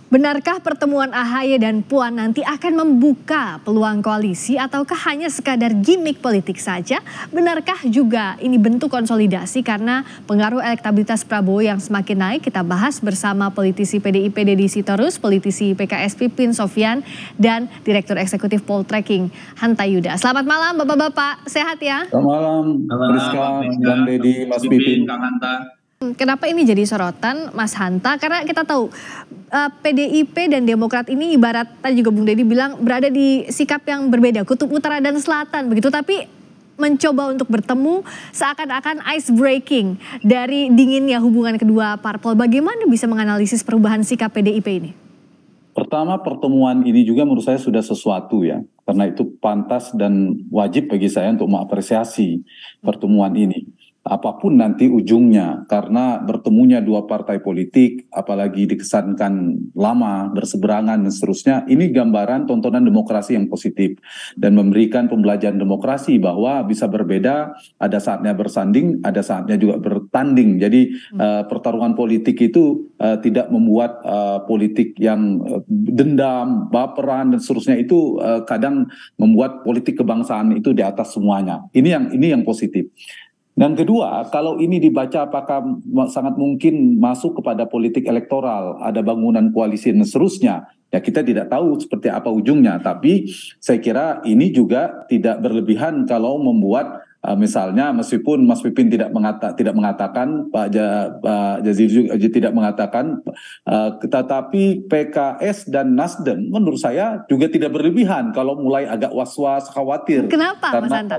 Benarkah pertemuan AHY dan Puan nanti akan membuka peluang koalisi ataukah hanya sekadar gimmick politik saja? Benarkah juga ini bentuk konsolidasi karena pengaruh elektabilitas Prabowo yang semakin naik? Kita bahas bersama politisi PDIP Deddy Sitorus, politisi PKS Pipin Sofyan, dan Direktur Eksekutif Poltreking Hanta Yuda. Selamat malam Bapak-Bapak, sehat ya? Selamat malam, Priska dan Deddy, Mas Pipin. Kenapa ini jadi sorotan Mas Hanta? Karena kita tahu PDIP dan Demokrat ini ibarat tadi juga Bung Deddy bilang berada di sikap yang berbeda, kutub utara dan selatan begitu, tapi mencoba untuk bertemu seakan-akan ice breaking dari dinginnya hubungan kedua parpol. Bagaimana bisa menganalisis perubahan sikap PDIP ini? Pertama, pertemuan ini juga menurut saya sudah sesuatu ya, karena itu pantas dan wajib bagi saya untuk mengapresiasi pertemuan ini. Apapun nanti ujungnya, karena bertemunya dua partai politik, apalagi dikesankan lama, berseberangan dan seterusnya, ini gambaran tontonan demokrasi yang positif dan memberikan pembelajaran demokrasi bahwa bisa berbeda, ada saatnya bersanding, ada saatnya juga bertanding. Jadi pertarungan politik itu tidak membuat politik yang dendam, baperan dan seterusnya itu kadang membuat politik kebangsaan itu di atas semuanya. Ini yang positif. Dan kedua, kalau ini dibaca apakah sangat mungkin masuk kepada politik elektoral, ada bangunan koalisi dan seterusnya. Ya kita tidak tahu seperti apa ujungnya, tapi saya kira ini juga tidak berlebihan kalau membuat misalnya meskipun Mas Pipin tidak mengatakan, Pak Jazil juga tidak mengatakan, tetapi PKS dan Nasdem menurut saya juga tidak berlebihan kalau mulai agak was-was, khawatir. Kenapa, Mas Karena Hanta?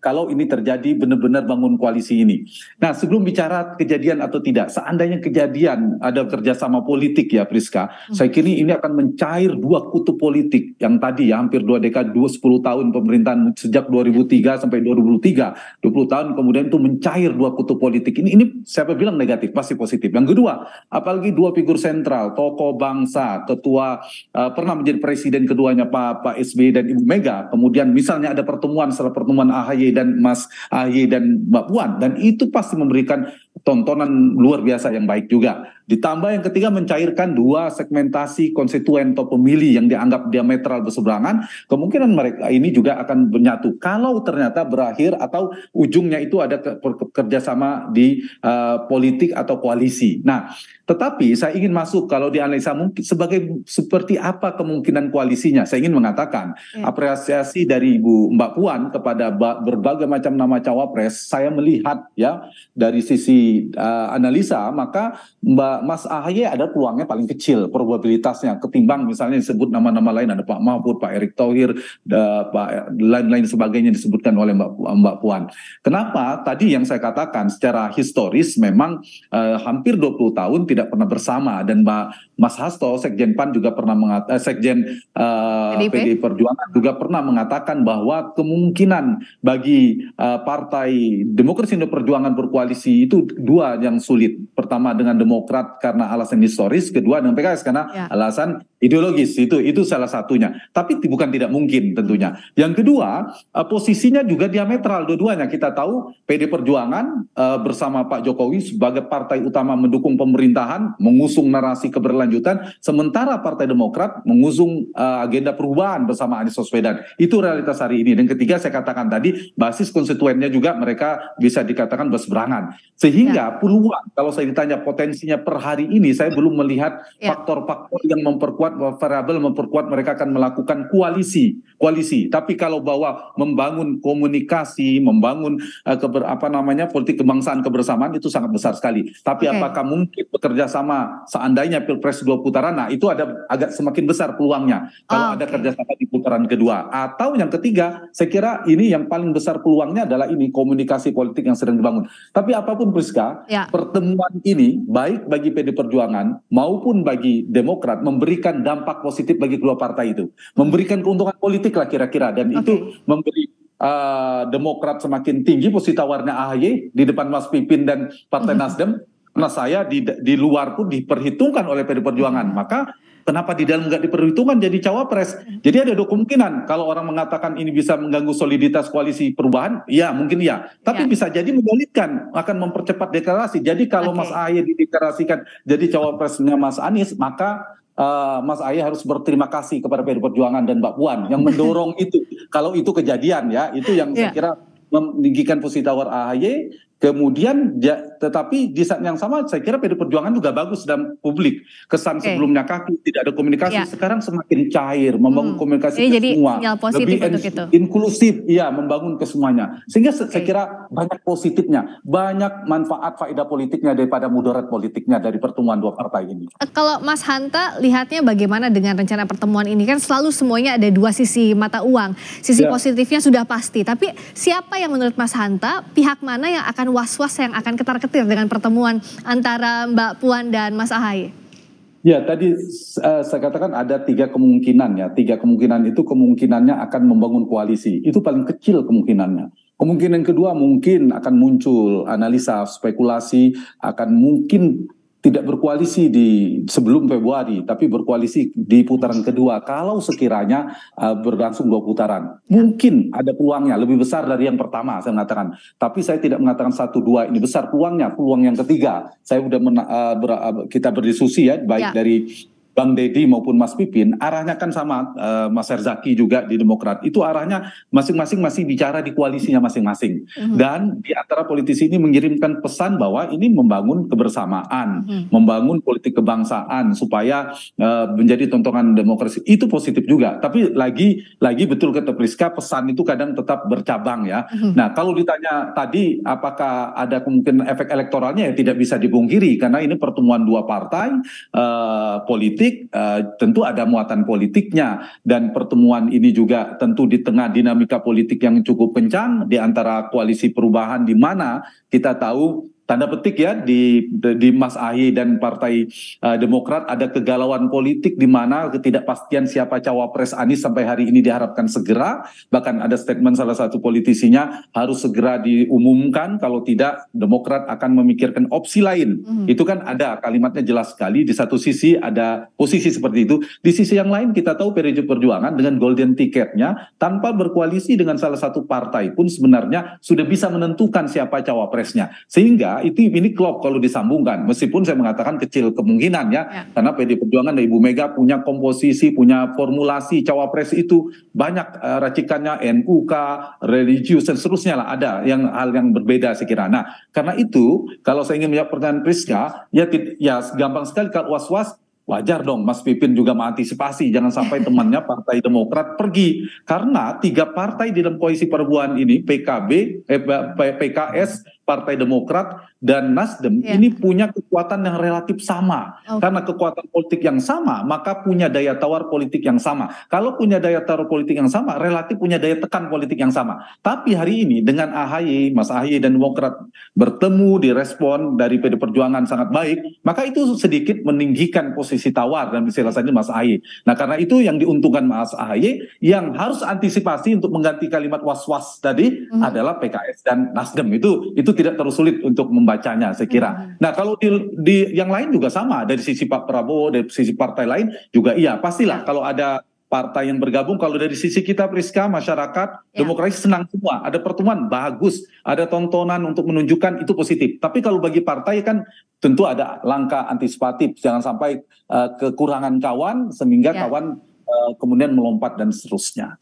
kalau ini terjadi benar-benar bangun koalisi ini. Nah, sebelum bicara kejadian atau tidak, seandainya kejadian ada kerjasama politik ya Priska, saya kira ini akan mencair dua kutub politik yang tadi ya hampir 2 dekade, 10 tahun pemerintahan sejak 2003 sampai 2023, 20 tahun kemudian itu mencair dua kutub politik. Ini siapa bilang negatif, pasti positif. Yang kedua, apalagi dua figur sentral, tokoh bangsa, ketua pernah menjadi presiden keduanya Pak SBY dan Ibu Mega, kemudian misalnya ada pertemuan setelah pertemuan AHY dan Mas AHY dan Mbak Puan, dan itu pasti memberikan tontonan luar biasa yang baik juga. Ditambah yang ketiga mencairkan dua segmentasi konstituen atau pemilih yang dianggap diametral berseberangan, kemungkinan mereka ini juga akan menyatu kalau ternyata berakhir atau ujungnya itu ada kerjasama di politik atau koalisi. Nah, tetapi saya ingin masuk kalau dianalisa mungkin seperti apa kemungkinan koalisinya. Saya ingin mengatakan apresiasi dari Mbak Puan kepada berbagai macam nama cawapres. Saya melihat ya dari sisi analisa, maka Mas AHY ada peluangnya paling kecil probabilitasnya ketimbang misalnya disebut nama-nama lain, ada Pak Mahfud, Pak Erick Thohir, lain-lain sebagainya disebutkan oleh Mbak Puan. Kenapa? Tadi yang saya katakan secara historis memang hampir 20 tahun tidak pernah bersama, dan Mas Hasto Sekjen PAN juga pernah Sekjen PDI Perjuangan juga pernah mengatakan bahwa kemungkinan bagi Partai Demokrasi Indonesia Perjuangan berkoalisi itu dua yang sulit. Pertama dengan Demokrat karena alasan historis, kedua dengan PKS karena alasan ideologis. Itu salah satunya. Tapi bukan tidak mungkin tentunya. Yang kedua, posisinya juga diametral dua-duanya. Kita tahu PD Perjuangan bersama Pak Jokowi sebagai partai utama mendukung pemerintahan, mengusung narasi keberlanjutan, sementara Partai Demokrat mengusung agenda perubahan bersama Anies Baswedan. Itu realitas hari ini. Dan ketiga, saya katakan tadi, basis konstituennya juga mereka bisa dikatakan berseberangan. Sehingga peluang, kalau saya ditanya potensinya per hari ini, saya belum melihat faktor-faktor yang memperkuat, variabel memperkuat mereka akan melakukan koalisi. Tapi kalau bahwa membangun komunikasi, membangun politik kebangsaan kebersamaan itu sangat besar sekali. Tapi apakah mungkin bekerja sama seandainya Pilpres 2 putaran? Nah, itu ada agak semakin besar peluangnya kalau ada kerjasama di putaran kedua. Atau yang ketiga, saya kira ini yang paling besar peluangnya adalah ini komunikasi politik yang sedang dibangun. Tapi apapun Priska, pertemuan ini baik bagi PD Perjuangan maupun bagi Demokrat memberikan dampak positif bagi kedua partai itu, memberikan keuntungan politik lah kira-kira, dan itu memberi Demokrat semakin tinggi posisi tawarnya AHY di depan Mas Pipin dan Partai Nasdem. Karena saya di luar pun diperhitungkan oleh PD Perjuangan, maka kenapa di dalam nggak diperhitungkan jadi cawapres? Jadi ada dua kemungkinan. Kalau orang mengatakan ini bisa mengganggu soliditas koalisi perubahan, ya mungkin ya. Tapi bisa jadi menyulitkan, akan mempercepat deklarasi. Jadi kalau Mas AHY dideklarasikan jadi cawapresnya Mas Anies, maka Mas Ahy harus berterima kasih kepada PDI Perjuangan dan Mbak Puan yang mendorong itu. Kalau itu kejadian ya, itu yang saya kira meninggikan posisi tawar AHY. Kemudian tetapi di saat yang sama saya kira PDI Perjuangan juga bagus dalam publik. Kesan sebelumnya kaku, tidak ada komunikasi, sekarang semakin cair, membangun komunikasi ke jadi semua. sinyal positif Lebih untuk itu. Inklusif, ya, membangun ke semuanya. Sehingga saya kira banyak positifnya, banyak manfaat faedah politiknya daripada mudarat politiknya dari pertemuan dua partai ini. Kalau Mas Hanta lihatnya bagaimana dengan rencana pertemuan ini? Kan selalu semuanya ada dua sisi mata uang. Sisi positifnya sudah pasti, tapi siapa yang menurut Mas Hanta, pihak mana yang akan was-was, yang akan ketar-ketir dengan pertemuan antara Mbak Puan dan Mas Ahy? Ya, tadi saya katakan ada 3 kemungkinan ya. 3 kemungkinan itu kemungkinannya akan membangun koalisi. Itu paling kecil kemungkinannya. Kemungkinan kedua mungkin akan muncul analisa, spekulasi, akan mungkin tidak berkoalisi di sebelum Februari, tapi berkoalisi di putaran kedua. Kalau sekiranya berlangsung 2 putaran, mungkin ada peluangnya lebih besar dari yang pertama, saya mengatakan. Tapi saya tidak mengatakan 1-2 ini besar peluangnya. Peluang yang ketiga, saya sudah kita berdiskusi ya, baik dari Bang Deddy maupun Mas Pipin, arahnya kan sama, Mas Herzaki juga di Demokrat. Itu arahnya masing-masing masih bicara di koalisinya masing-masing. Dan di antara politisi ini mengirimkan pesan bahwa ini membangun kebersamaan, membangun politik kebangsaan supaya menjadi tontonan demokrasi. Itu positif juga. Tapi lagi betul kata Priska, pesan itu kadang tetap bercabang ya. Nah, kalau ditanya tadi apakah ada kemungkinan efek elektoralnya, ya tidak bisa dipungkiri karena ini pertemuan dua partai politik. Tentu ada muatan politiknya, dan pertemuan ini juga tentu di tengah dinamika politik yang cukup kencang di antara koalisi perubahan, di mana kita tahu tanda petik ya di Mas Ahy dan Partai Demokrat ada kegalauan politik di mana ketidakpastian siapa cawapres Anies sampai hari ini diharapkan segera. Bahkan ada statement salah satu politisinya harus segera diumumkan, kalau tidak Demokrat akan memikirkan opsi lain. Itu kan ada kalimatnya jelas sekali. Di satu sisi ada posisi seperti itu, di sisi yang lain kita tahu PDI Perjuangan dengan golden ticketnya tanpa berkoalisi dengan salah satu partai pun sebenarnya sudah bisa menentukan siapa cawapresnya. Sehingga ini klop kalau disambungkan, meskipun saya mengatakan kecil kemungkinan ya, karena PDI Perjuangan dan Ibu Mega punya komposisi, punya formulasi cawapres itu banyak racikannya, NUK, religius dan seterusnya lah, ada hal yang berbeda saya kira. Nah, karena itu kalau saya ingin menjawab pertanyaan Priska, ya gampang sekali kalau was-was. Wajar dong Mas Pipin juga mengantisipasi jangan sampai temannya Partai Demokrat pergi, karena 3 partai di dalam koalisi perubahan ini, PKS, Partai Demokrat dan Nasdem ini punya kekuatan yang relatif sama. Karena kekuatan politik yang sama, maka punya daya tawar politik yang sama. Kalau punya daya tawar politik yang sama, relatif punya daya tekan politik yang sama. Tapi hari ini dengan AHY, Mas AHY dan Demokrat bertemu, direspon dari PDI Perjuangan sangat baik, maka itu sedikit meninggikan posisi tawar dan istilahnya Mas AHY. Nah, karena itu yang diuntungkan Mas AHY, yang harus antisipasi untuk mengganti kalimat was-was tadi adalah PKS dan Nasdem. Itu tidak terlalu sulit untuk membacanya saya kira. Nah, kalau di yang lain juga sama, dari sisi Pak Prabowo, dari sisi partai lain juga iya, pastilah kalau ada partai yang bergabung. Kalau dari sisi kita Priska, masyarakat demokrasi senang semua, ada pertemuan bagus, ada tontonan untuk menunjukkan itu positif. Tapi kalau bagi partai kan tentu ada langkah antisipatif, jangan sampai kekurangan kawan sehingga kawan kemudian melompat dan seterusnya.